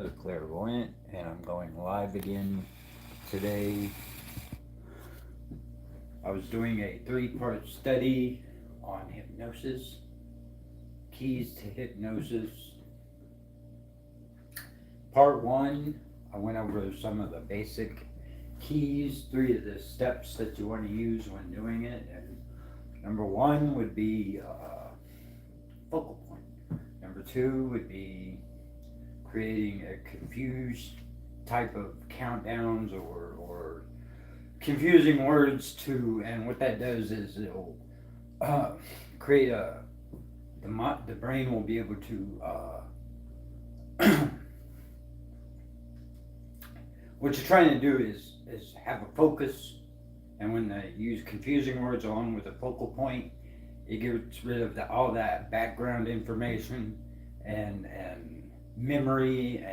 Emana, the clairvoyant, and I'm going live again today. I was doing a three-part study on hypnosis, keys to hypnosis. Part one, I went over some of the basic keys, 3 of the steps that you want to use when doing it. And number 1 would be focal point. Number 2 would be creating a confused type of countdowns or confusing words to, and what that does is it'll create the brain will be able to what you're trying to do is have a focus, and when they use confusing words along with a focal point, it gets rid of all that background information and memory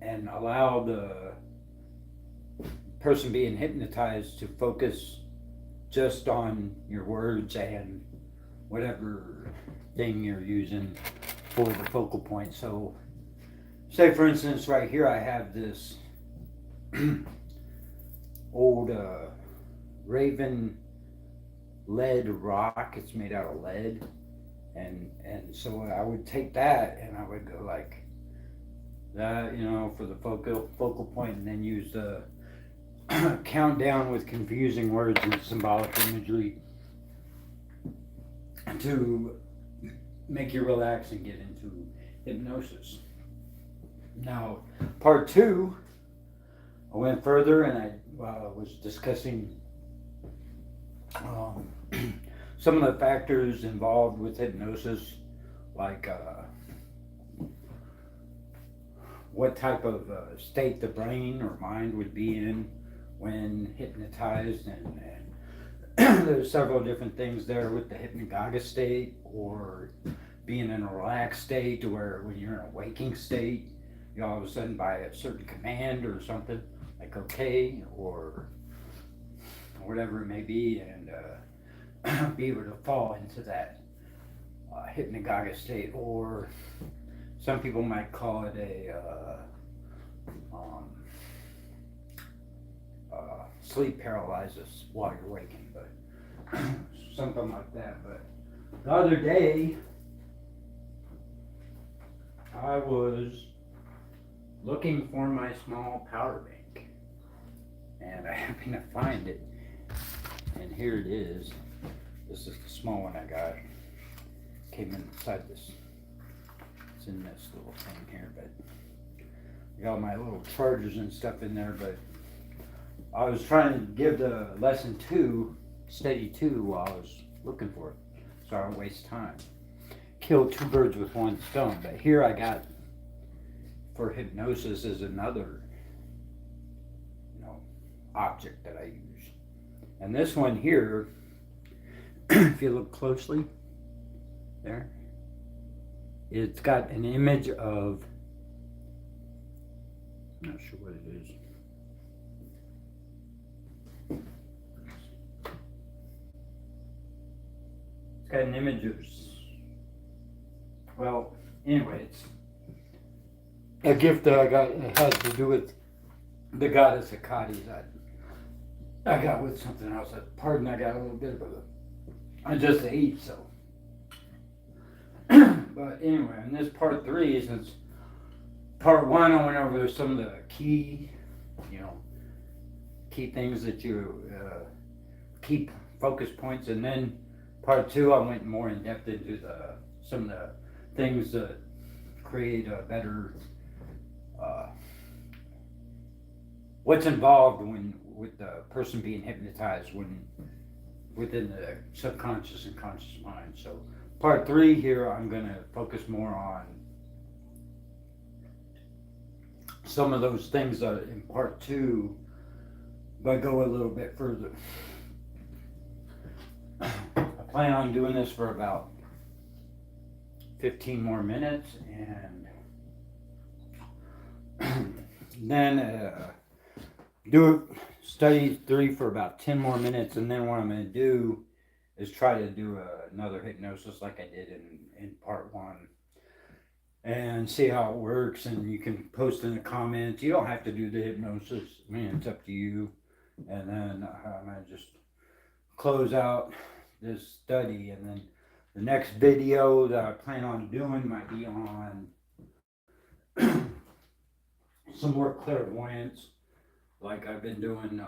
and allow the person being hypnotized to focus just on your words and whatever thing you're using for the focal point. So say for instance right here I have this old raven lead rock. It's made out of lead, and so I would take that and I would go like that, for the focal point, and then use the countdown with confusing words and symbolic imagery to make you relax and get into hypnosis. Now, part 2, I went further and I was discussing some of the factors involved with hypnosis, like what type of state the brain or mind would be in when hypnotized, and there's several different things there with the hypnagogic state, or being in a relaxed state, where when you're in a waking state, you all of a sudden by a certain command or something like okay or whatever it may be, and be able to fall into that hypnagogic state, or some people might call it a sleep paralysis while you're waking, but something like that. But the other day I was looking for my small power bank, and I happened to find it, and here it is. This is the small one I got. Came inside this. It's in this little thing here, but I got my little chargers and stuff in there. But I was trying to give the lesson 2, study 2, while I was looking for it, so I don't waste time. Kill 2 birds with 1 stone. But here I got, for hypnosis, is another object that I use. And this one here, if you look closely there, it's got an image of, I'm not sure what it is. It's got an image of, well, anyway, it's a gift that I got. It has to do with the goddess Hecate that I got with something else. Pardon, I got a little bit of I just ate, so. But anyway, in this part 3, since part 1 I went over some of the key things that you keep focus points, and then part 2 I went more in depth into some of the things that create a better what's involved with the person being hypnotized within the subconscious and conscious mind. So part 3 here, I'm going to focus more on some of those things that in part 2, but go a little bit further. I plan on doing this for about 15 more minutes, and then do study 3 for about 10 more minutes, and then what I'm going to do is try to do another hypnosis like I did in part 1, and see how it works. And you can post in the comments. You don't have to do the hypnosis. I mean, it's up to you. And then I'm gonna just close out this study, and then the next video that I plan on doing might be on some more clairvoyance, like I've been doing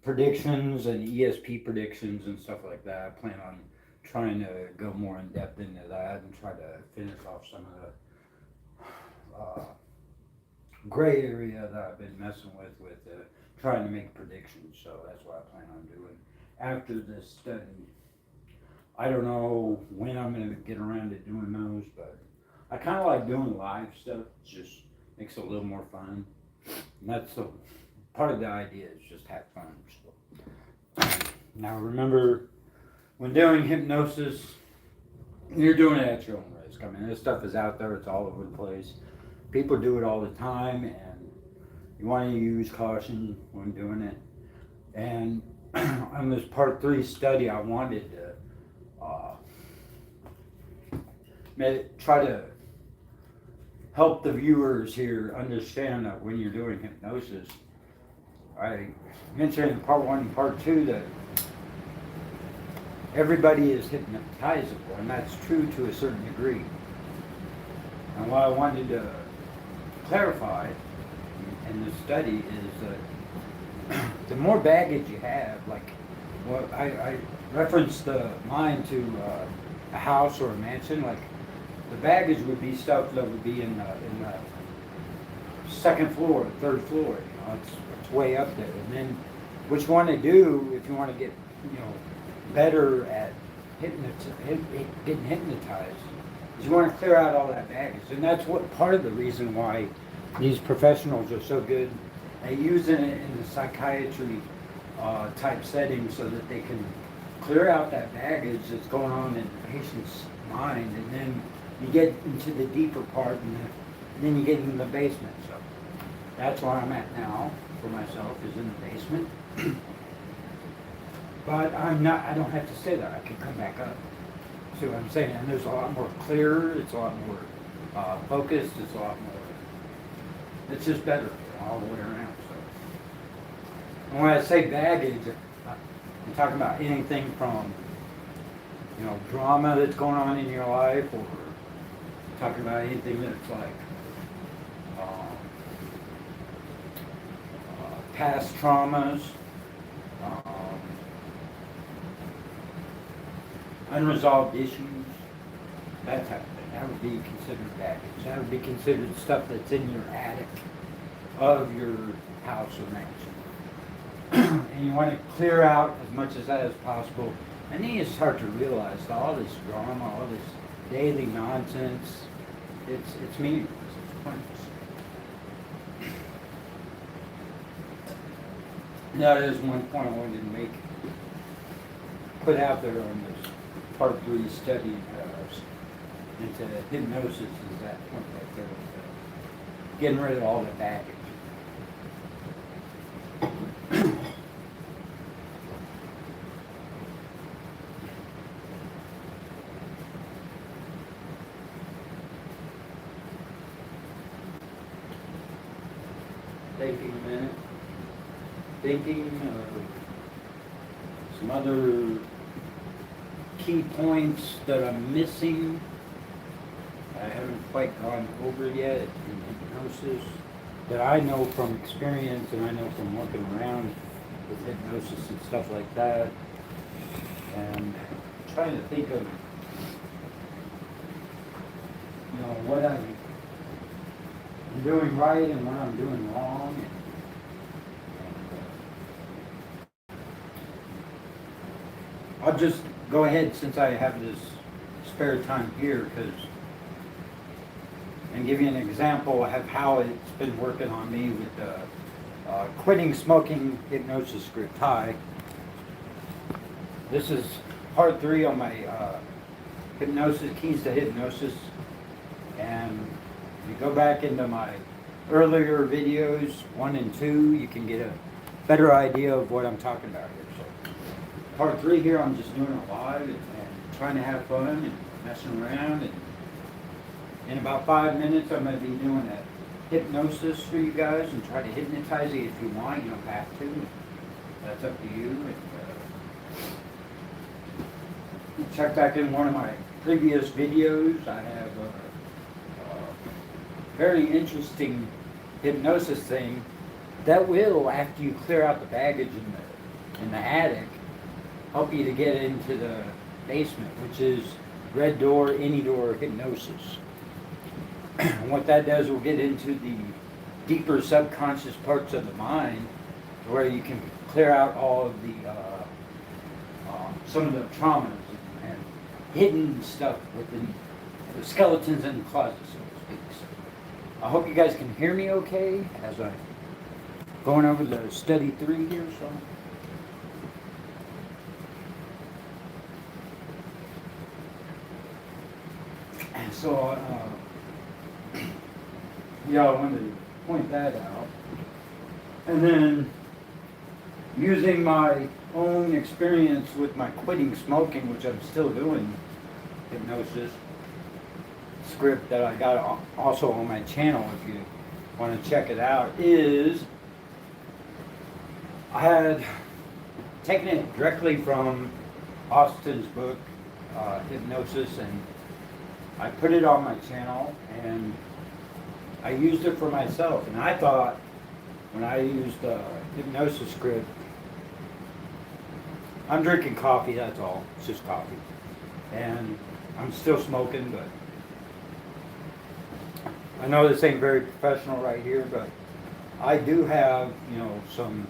predictions and ESP predictions and stuff like that. I plan on trying to go more in depth into that and try to finish off some of the gray area that I've been messing with trying to make predictions. So that's what I plan on doing after this study. I don't know when I'm going to get around to doing those, but I kind of like doing live stuff. It just makes it a little more fun. And that's the part of the idea, is just have fun. So, now remember, when doing hypnosis, you're doing it at your own risk. I mean, this stuff is out there. It's all over the place. People do it all the time, and you want to use caution when doing it. And on this part 3 study, I wanted to try to help the viewers here understand that when you're doing hypnosis, I mentioned in part 1 and part 2 that everybody is hypnotizable, and that's true to a certain degree. And what I wanted to clarify in this study is that the more baggage you have, like, well, I referenced the mind to a house or a mansion. Like, the baggage would be stuff that would be in the second floor, third floor. You know, it's way up there. And then what you want to do if you want to get, you know, better at getting hypnotized, is you want to clear out all that baggage. And that's what part of the reason why these professionals are so good at using it in the psychiatry type setting, so that they can clear out that baggage that's going on in the patient's mind, and then you get into the deeper part, and then you get into the basement. So that's where I'm at now for myself, is in the basement. But I don't have to stay there. I can come back up. See what I'm saying? And there's a lot more clearer, it's a lot more focused, it's a lot more, it's just better all the way around. So, and when I say baggage, I'm talking about anything from, you know, drama that's going on in your life, or talking about anything that's like past traumas, unresolved issues, that type of thing. That would be considered baggage. That would be considered stuff that's in your attic of your house or mansion. And you want to clear out as much of that as possible. And then you start to realize that all this drama, all this daily nonsense, it's meaningless. It's pointless. That is one point I wanted to make, put out there on this part 3 study into hypnosis, is that point right there, getting rid of all the baggage. Taking a minute, thinking of some other key points that I'm missing, I haven't quite gone over yet in hypnosis, that I know from experience and I know from working around with hypnosis and stuff like that. And trying to think of, you know, what I'm doing right and what I'm doing wrong. I'll just go ahead, since I have this spare time here, and give you an example of how it's been working on me with quitting smoking hypnosis script. Hi. This is part 3 on my hypnosis, keys to hypnosis. And if you go back into my earlier videos, 1 and 2, you can get a better idea of what I'm talking about here. So part 3 here, I'm just doing it live and trying to have fun and messing around. And in about 5 minutes, I'm going to be doing a hypnosis for you guys and try to hypnotize you if you want. You don't have to. That's up to you. And, check back in one of my previous videos. I have a very interesting hypnosis thing that will, after you clear out the baggage in the attic, help you to get into the basement, which is red door, any door hypnosis. And what that does will get into the deeper subconscious parts of the mind, where you can clear out all of the some of the traumas and hidden stuff within the skeletons in the closet, so to speak. So I hope you guys can hear me okay as I'm going over the study 3 here. So, yeah, I wanted to point that out. And then, using my own experience with my quitting smoking, which I'm still doing, hypnosis script that I got also on my channel if you want to check it out, is I had taken it directly from Austin's book, Hypnosis, and I put it on my channel and I used it for myself. And I thought when I used the hypnosis script, I'm drinking coffee, that's all. It's just coffee. And I'm still smoking, but I know this ain't very professional right here, but I do have, some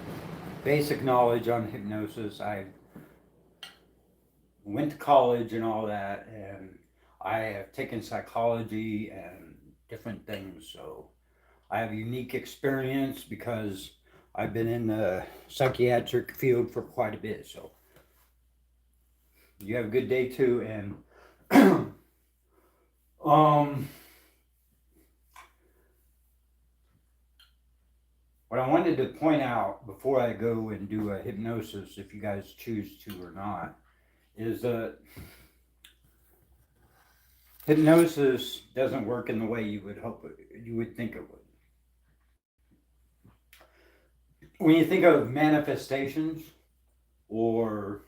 basic knowledge on hypnosis. I went to college and all that, and I have taken psychology and different things, so I have a unique experience because I've been in the psychiatric field for quite a bit. So you have a good day too. And what I wanted to point out before I go and do a hypnosis, if you guys choose to or not, is that hypnosis doesn't work in the way you would think it would. When you think of manifestations or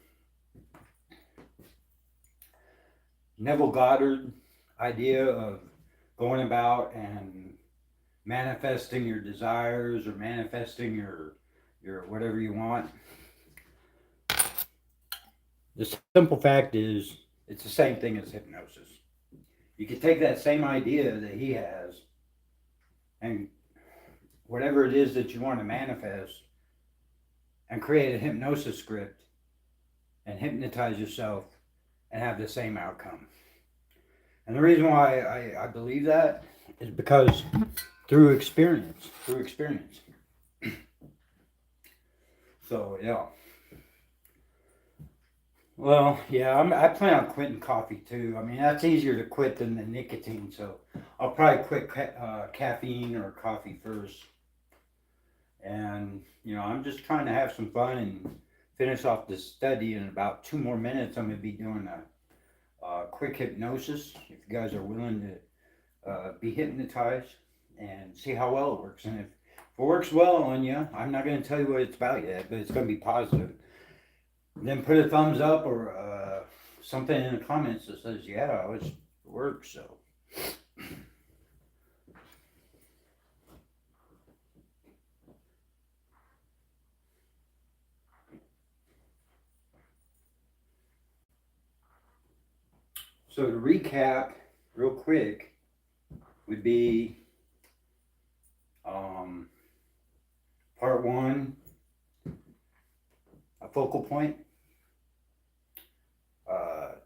Neville Goddard idea of going about and manifesting your desires or manifesting your whatever you want, the simple fact is it's the same thing as hypnosis. You can take that same idea that he has and whatever it is that you want to manifest and create a hypnosis script and hypnotize yourself and have the same outcome. And the reason why I believe that is because through experience. So, yeah. Well, yeah, I plan on quitting coffee too. I mean, that's easier to quit than the nicotine, so I'll probably quit caffeine or coffee first. And, I'm just trying to have some fun and finish off this study. In about 2 more minutes, I'm going to be doing a quick hypnosis, if you guys are willing to be hypnotized and see how well it works. And if it works well on you, I'm not going to tell you what it's about yet, but it's going to be positive. Then put a thumbs up or something in the comments that says, yeah, it works. So to recap real quick would be part 1, a focal point.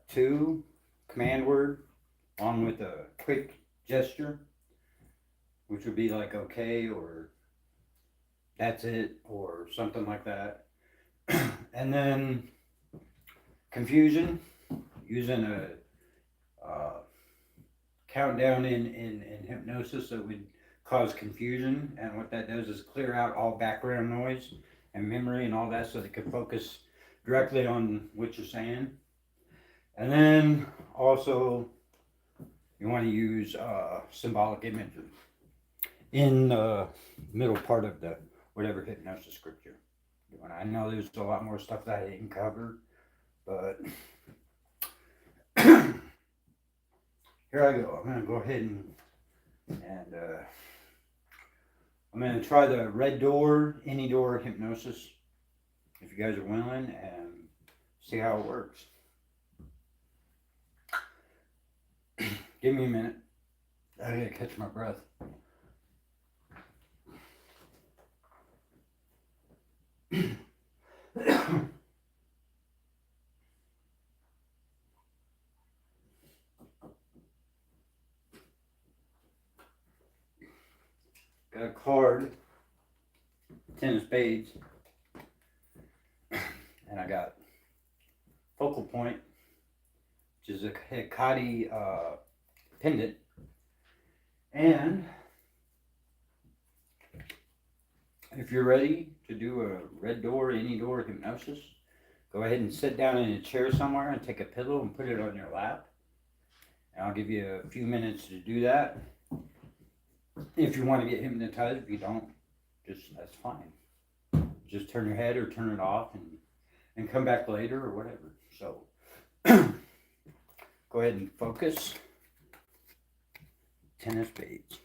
2, command word, on with a quick gesture, which would be like okay or that's it or something like that. And then confusion, using a countdown in hypnosis that would cause confusion. And what that does is clear out all background noise and memory and all that so they can focus directly on what you're saying. And then also you want to use symbolic imagery in the middle part of the whatever hypnosis script you're doing. I know there's a lot more stuff that I didn't cover, but here I go. I'm going to go ahead and I'm going to try the red door, any door hypnosis, if you guys are willing, and see how it works. Give me a minute. I gotta catch my breath. Got a card, 10 of spades, and I got focal point, which is a Hikari pendant, and if you're ready to do a red door, any door hypnosis, go ahead and sit down in a chair somewhere and take a pillow and put it on your lap, and I'll give you a few minutes to do that. If you want to get hypnotized, if you don't, that's fine. Just turn your head or turn it off and come back later or whatever. So go ahead and focus. 10 of spades.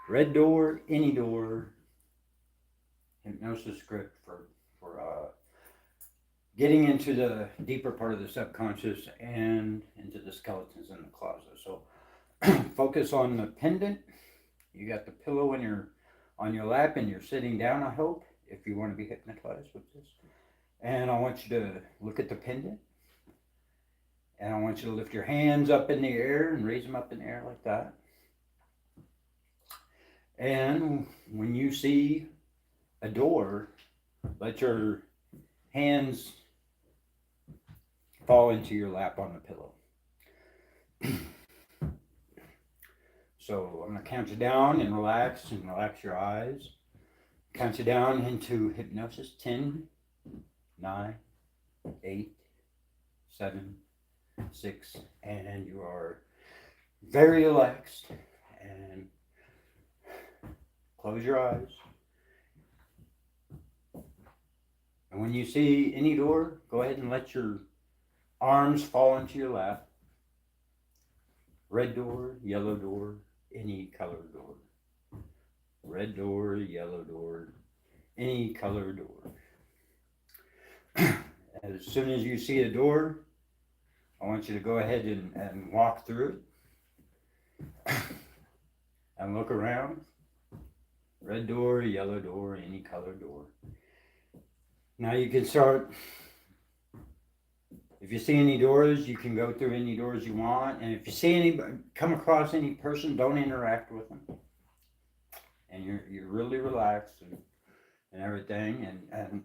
Red door, any door, hypnosis script for getting into the deeper part of the subconscious and into the skeletons in the closet. So focus on the pendant. You got the pillow on your lap and you're sitting down, I hope, if you want to be hypnotized with this. And I want you to look at the pendant. And I want you to lift your hands up in the air and raise them up in the air like that. And when you see a door, let your hands fall into your lap on the pillow. So I'm going to count you down and relax your eyes. Count you down into hypnosis. 10, 9, 8, 7, 6, and you are very relaxed. And close your eyes. And when you see any door, go ahead and let your arms fall into your lap. Red door, yellow door, any color door. Red door, yellow door, any color door. As soon as you see a door, I want you to go ahead and walk through it and look around. Red door, yellow door, any color door. Now you can start. If you see any doors, you can go through any doors you want. And if you see anybody, come across any person, don't interact with them. And you're really relaxed and everything. And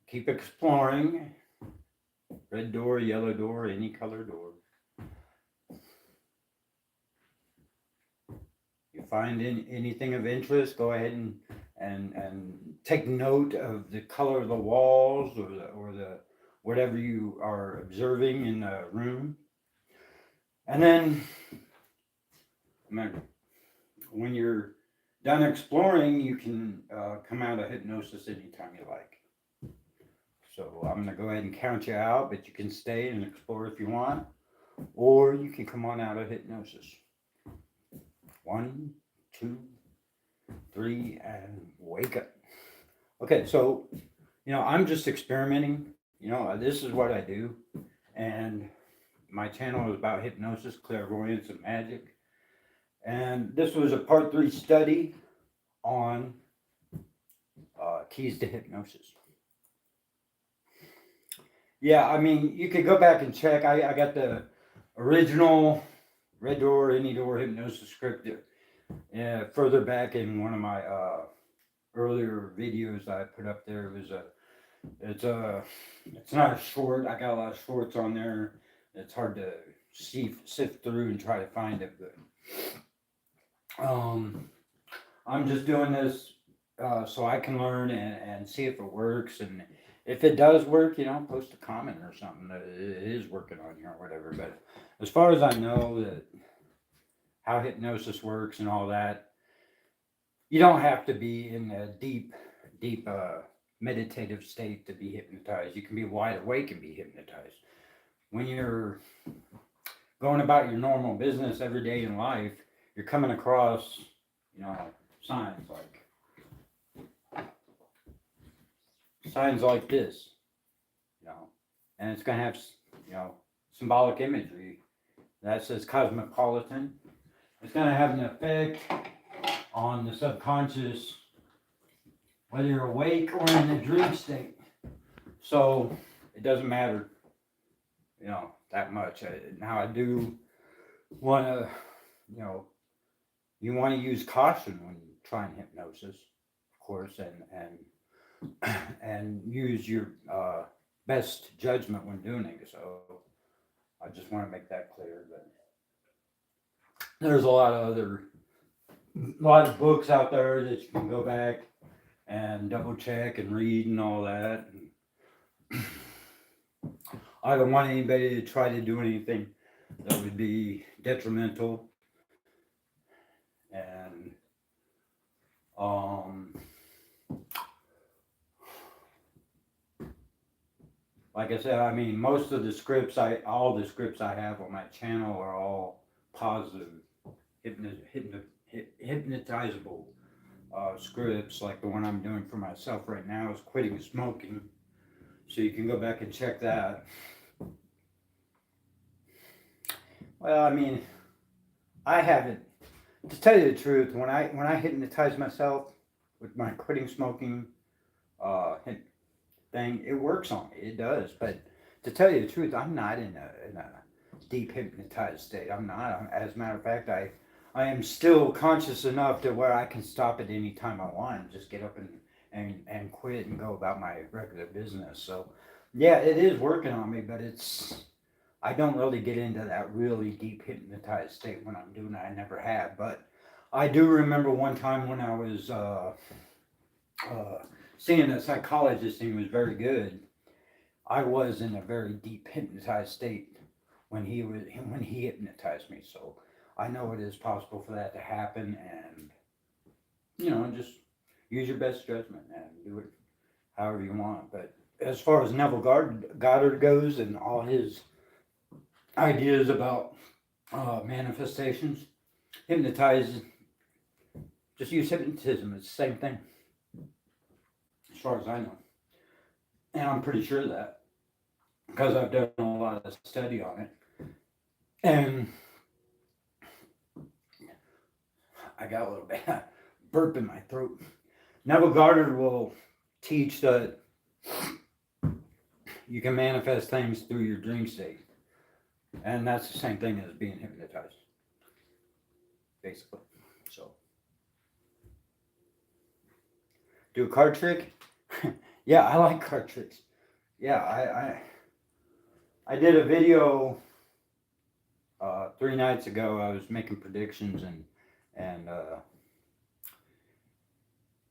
keep exploring. Red door, yellow door, any color door. You find anything of interest, go ahead and take note of the color of the walls or the whatever you are observing in the room. And then when you're done exploring, you can come out of hypnosis anytime you like. So I'm going to go ahead and count you out, but you can stay and explore if you want, or you can come on out of hypnosis. 1, 2, 3, and wake up. Okay, so, I'm just experimenting. This is what I do. And my channel is about hypnosis, clairvoyance, and magic. And this was a part 3 study on keys to hypnosis. Yeah, you could go back and check. I got the original Red Door, Any Door hypnosis script further back in one of my earlier videos I put up there. It's not a short. I got a lot of shorts on there. It's hard to sift through and try to find it, but I'm just doing this so I can learn and see if it works. And if it does work, post a comment or something that it is working on you or whatever. But as far as I know, that how hypnosis works and all that, you don't have to be in a deep meditative state to be hypnotized. You can be wide awake and be hypnotized. When you're going about your normal business every day in life, you're coming across, you know, signs like this, and it's going to have, symbolic imagery that says cosmopolitan. It's going to have an effect on the subconscious, whether you're awake or in a dream state. So it doesn't matter, that much. Now I do want to, you want to use caution when trying hypnosis, of course, and use your best judgment when doing it. So I just want to make that clear. But there's a lot of books out there that you can go back and double check and read and all that. And I don't want anybody to try to do anything that would be detrimental. And like I said, I mean, most of the scripts, all the scripts I have on my channel are all positive, hypnotizable scripts. Like the one I'm doing for myself right now is quitting smoking. So you can go back and check that. Well, I mean, I haven't. To tell you the truth, when I hypnotize myself with my quitting smoking thing, it works on me. It does. But to tell you the truth, I'm not in a deep hypnotized state. I'm not. As a matter of fact, I am still conscious enough to where I can stop at any time I want and just get up and quit and go about my regular business. So yeah, it is working on me, but I don't really get into that really deep hypnotized state when I'm doing it. I never have. But I do remember one time when I was seeing a psychologist, and he was very good. I was in a very deep hypnotized state when he hypnotized me. So I know it is possible for that to happen, and just use your best judgment and do it however you want. But as far as Neville Goddard goes and all his ideas about manifestations, hypnotize, just use hypnotism. It's the same thing, as far as I know. And I'm pretty sure that, because I've done a lot of study on it. And I got a little bit of burp in my throat. Neville Goddard will teach that you can manifest things through your dream state. And that's the same thing as being hypnotized, basically. So, do a card trick? Yeah, I like card tricks. Yeah, I did a video 3 nights ago. I was making predictions, and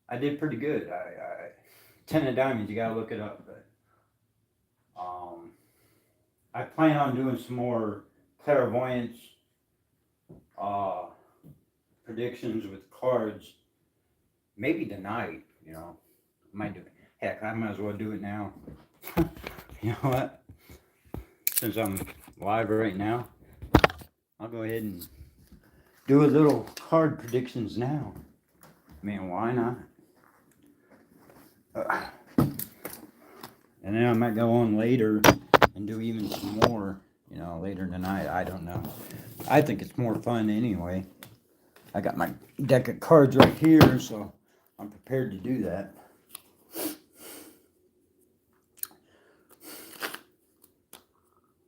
I did pretty good. I 10 of diamonds. You gotta look it up, but I plan on doing some more clairvoyance predictions with cards. Maybe tonight. I might do it. Heck, I might as well do it now. You know what? Since I'm live right now, I'll go ahead and do a little card predictions now. I mean, why not? And then I might go on later and do even some more, later tonight. I don't know. I think it's more fun anyway. I got my deck of cards right here, so I'm prepared to do that.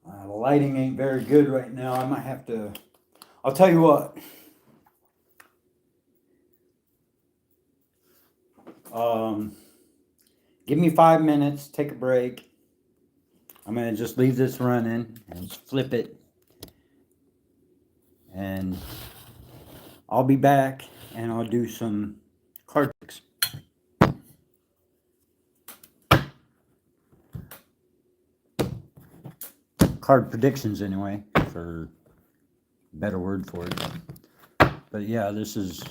The lighting ain't very good right now. I might have to... I'll tell you what. Give me 5 minutes. Take a break. I'm going to just leave this running and flip it. And I'll be back and I'll do some card tricks. card predictions anyway, for a better word for it. But yeah, this is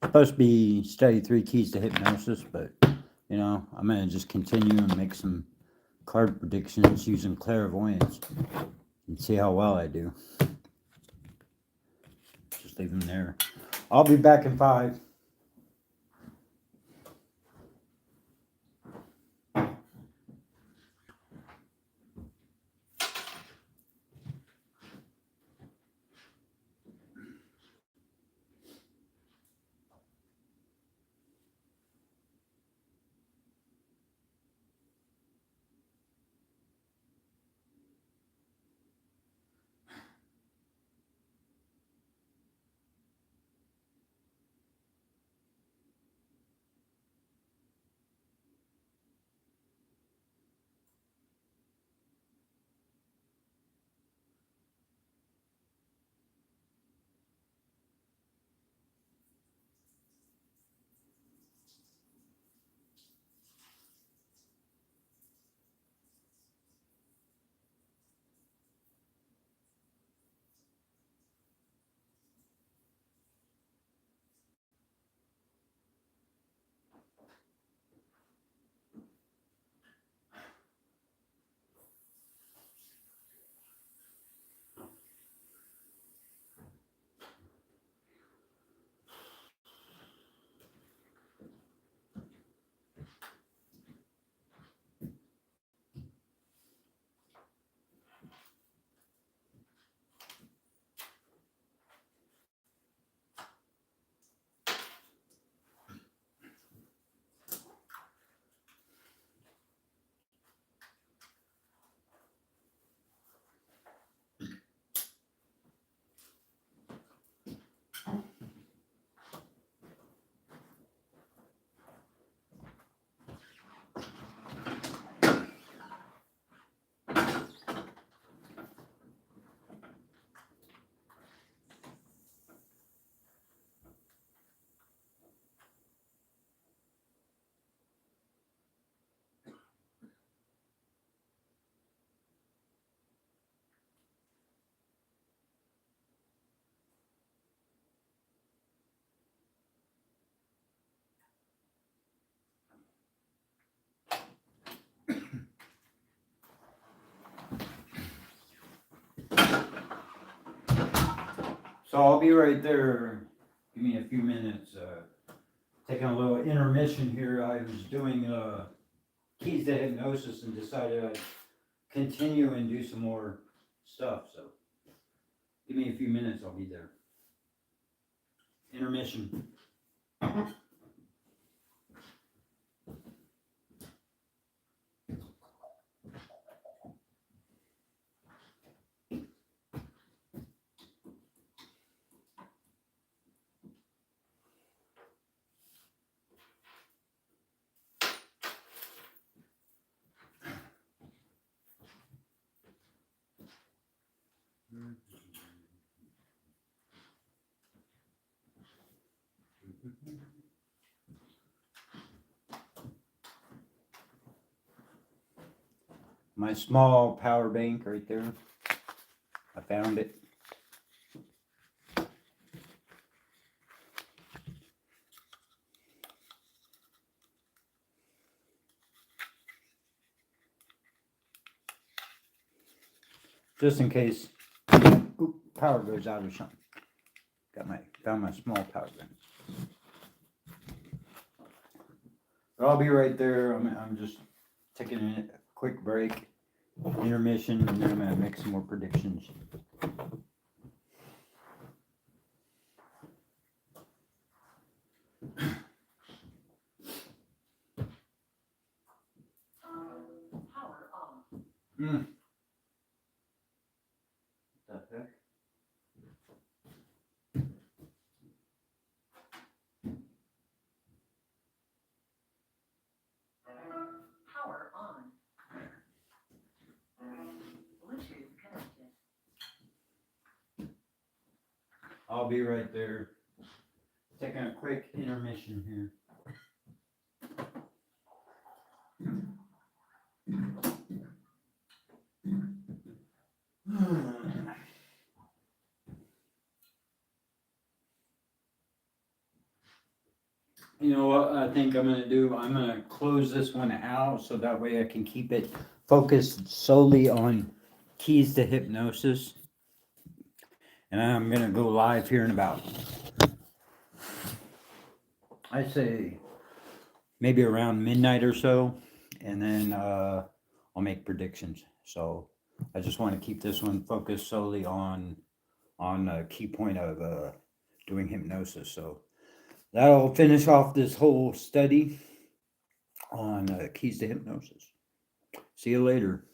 supposed to be study 3 keys to hypnosis, but you know, I'm gonna just continue and make some card predictions using clairvoyance and see how well I do. Just leave them there. I'll be back in 5. So I'll be right there. Give me a few minutes. Taking a little intermission here. I was doing keys to hypnosis and decided I'd continue and do some more stuff. So give me a few minutes. I'll be there. Intermission. My small power bank right there. I found it. Just in case power goes out or something. Found my small power bank. But I'll be right there. I'm just taking a quick break, intermission, and then I'm gonna make some more predictions. Power on. What the heck? Power on. Bluetooth connected. I'll be right there. Taking a quick intermission here. You know what I think I'm gonna do? I'm gonna close this one out so that way I can keep it focused solely on keys to hypnosis. And I'm gonna go live here in about, I say, maybe around midnight or so, and then I'll make predictions. So I just want to keep this one focused solely on a key point of doing hypnosis. So that'll finish off this whole study on keys to hypnosis. See you later.